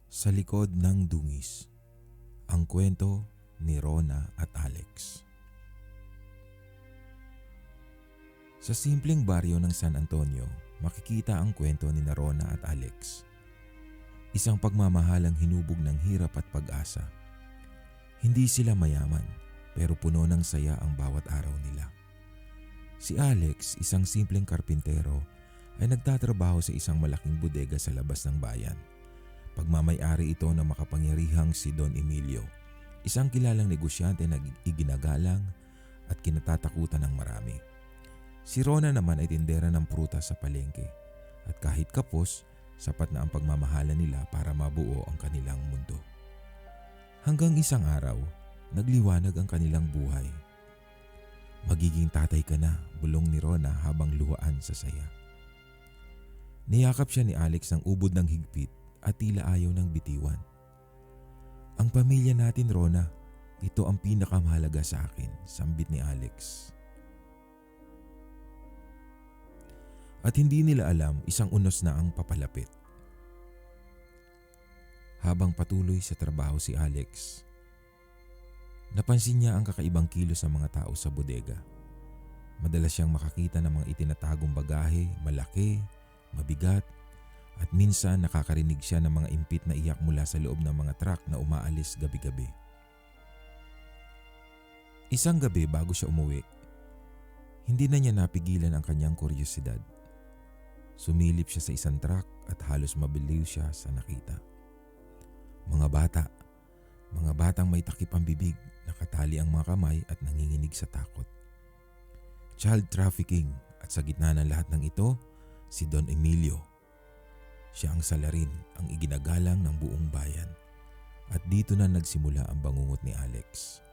Sa likod ng dungis, ang kwento ni Rona at Alex. Sa simpleng baryo ng San Antonio, makikita ang kwento ni Rona at Alex. Isang pagmamahalang hinubog ng hirap at pag-asa. Hindi sila mayaman, pero puno ng saya ang bawat araw nila. Si Alex, isang simpleng karpintero, ay nagtatrabaho sa isang malaking bodega sa labas ng bayan. Pagmamay-ari ito ng makapangyarihang si Don Emilio, isang kilalang negosyante na iginagalang at kinatatakutan ng marami. Si Rona naman ay tindera ng prutas sa palengke at kahit kapos, sapat na ang pagmamahalan nila para mabuo ang kanilang mundo. Hanggang isang araw, nagliwanag ang kanilang buhay. Magiging tatay ka na, bulong ni Rona habang luhaan sa saya. Niyakap siya ni Alex ng ubod ng higpit at tila ayaw ng bitiwan. Ang pamilya natin, Rona, ito ang pinakamahalaga sa akin, sambit ni Alex. At hindi nila alam, isang unos na ang papalapit. Habang patuloy sa trabaho si Alex, napansin niya ang kakaibang kilos ng mga tao sa bodega. Madalas siyang makakita ng mga itinatagong bagahe, malaki, mabigat, at minsan nakakarinig siya ng mga impit na iyak mula sa loob ng mga truck na umaalis gabi-gabi. Isang gabi bago siya umuwi, hindi na niya napigilan ang kanyang kuryosidad. Sumilip siya sa isang truck at halos mabaliw siya sa nakita. Mga batang may takip ang bibig, nakatali ang mga kamay at nanginginig sa takot. Child trafficking, at sa gitna ng lahat ng ito, si Don Emilio. Siya ang salarin, ang iginagalang ng buong bayan. At dito na nagsimula ang bangungot ni Alex.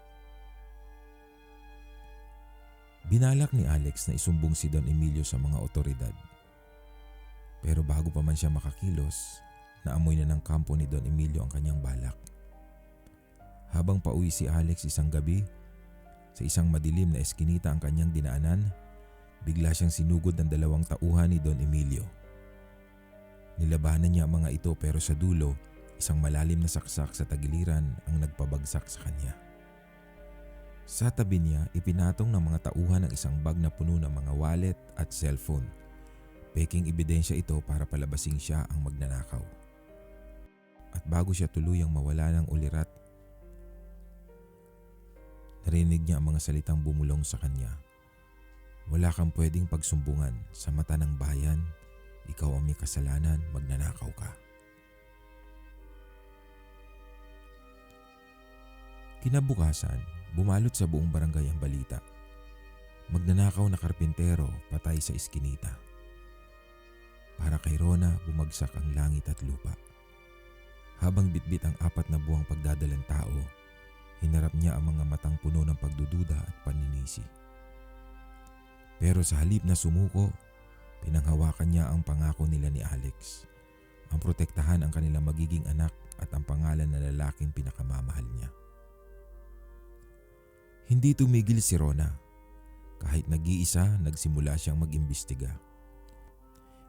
Binalak ni Alex na isumbong si Don Emilio sa mga otoridad. Pero bago pa man siya makakilos, naamoy na ng kampo ni Don Emilio ang kanyang balak. Habang pauwi si Alex isang gabi, sa isang madilim na eskinita ang kanyang dinaanan, bigla siyang sinugod ng 2 tauhan ni Don Emilio. Nilabanan niya ang mga ito pero sa dulo, isang malalim na saksak sa tagiliran ang nagpabagsak sa kanya. Sa tabi niya, ipinatong ng mga tauhan ang isang bag na puno ng mga wallet at cellphone. Peking ebidensya ito para palabasing siya ang magnanakaw. At bago siya tuluyang mawala ng ulirat, narinig niya ang mga salitang bumulong sa kanya. Wala kang pwedeng pagsumbungan, sa mata ng bayan, ikaw ang may kasalanan, magnanakaw ka. Kinabukasan, bumalot sa buong barangay ang balita. Magnanakaw na karpintero patay sa iskinita. Para kay Rona, bumagsak ang langit at lupa. Habang bitbit ang 4 na buwang pagdadalang tao, hinarap niya ang mga matang puno ng pagdududa at paninisi. Pero sa halip na sumuko, pinanghawakan niya ang pangako nila ni Alex, ang protektahan ang kanilang magiging anak at ang pangalan na lalaking pinakamamahal niya. Hindi tumigil si Rona. Kahit nag-iisa, nagsimula siyang mag-imbestiga.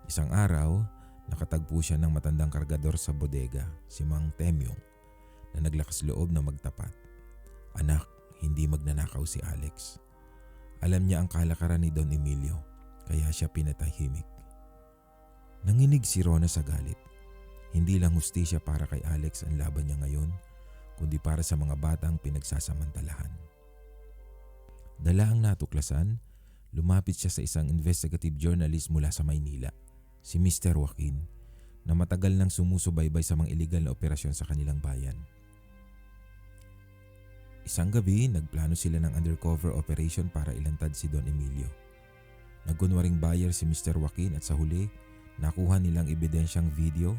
Isang araw, nakatagpo siya ng matandang kargador sa bodega, si Mang Temyong, na naglakas loob na magtapat. Anak, hindi magnanakaw si Alex. Alam niya ang kalakaran ni Don Emilio, kaya siya pinatahimik. Nanginig si Rona sa galit. Hindi lang hustisya para kay Alex ang laban niya ngayon, kundi para sa mga batang pinagsasamantalahan. Dala ang natuklasan, lumapit siya sa isang investigative journalist mula sa Maynila, si Mr. Joaquin, na matagal nang sumusubaybay sa mga iligal na operasyon sa kanilang bayan. Isang gabi, nagplano sila ng undercover operation para ilantad si Don Emilio. Nagkunwaring buyer si Mr. Joaquin at sa huli, nakuha nilang ebidensyang video.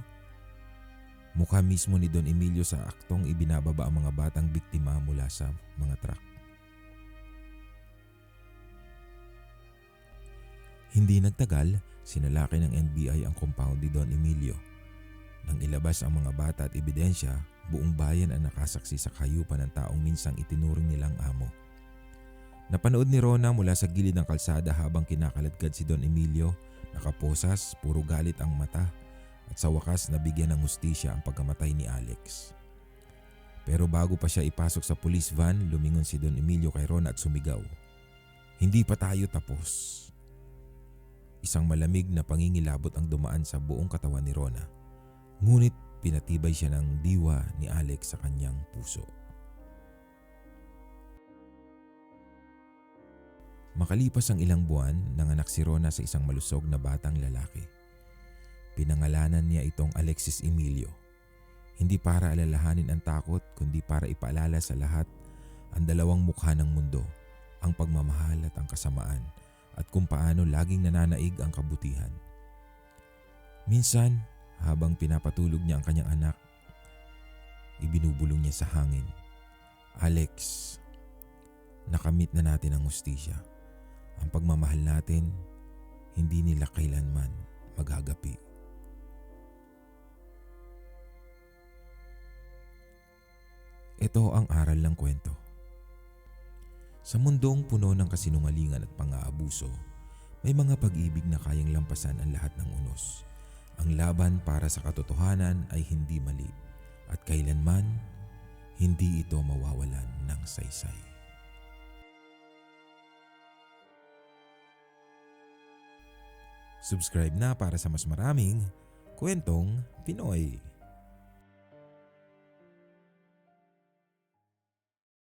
Mukha mismo ni Don Emilio sa aktong ibinababa ang mga batang biktima mula sa mga truck. Hindi nagtagal, sinalaki ng NBI ang compound ni Don Emilio. Nang ilabas ang mga bata at ebidensya, buong bayan ang nakasaksi sa kayupan ng taong minsang itinuring nilang amo. Napanood ni Rona mula sa gilid ng kalsada habang kinakaladkad si Don Emilio, nakaposas, puro galit ang mata at sa wakas nabigyan ng hustisya ang pagkamatay ni Alex. Pero bago pa siya ipasok sa police van, lumingon si Don Emilio kay Rona at sumigaw, "Hindi pa tayo tapos." Isang malamig na pangingilabot ang dumaan sa buong katawan ni Rona. Ngunit pinatibay siya ng diwa ni Alex sa kanyang puso. Makalipas ang ilang buwan, nanganak si Rona sa isang malusog na batang lalaki. Pinangalanan niya itong Alexis Emilio. Hindi para alalahanin ang takot, kundi para ipaalala sa lahat ang dalawang mukha ng mundo, ang pagmamahal at ang kasamaan, at kung paano laging nananaig ang kabutihan. Minsan, habang pinapatulog niya ang kanyang anak, ibinubulong niya sa hangin, "Alex, nakamit na natin ang hustisya. Ang pagmamahal natin, hindi nila kailanman maghagapi." Ito ang aral ng kwento. Sa mundong puno ng kasinungalingan at pang-aabuso, may mga pag-ibig na kayang lampasan ang lahat ng unos. Ang laban para sa katotohanan ay hindi mali, at kailanman hindi ito mawawalan ng saysay. Subscribe na para sa mas maraming kwentong Pinoy.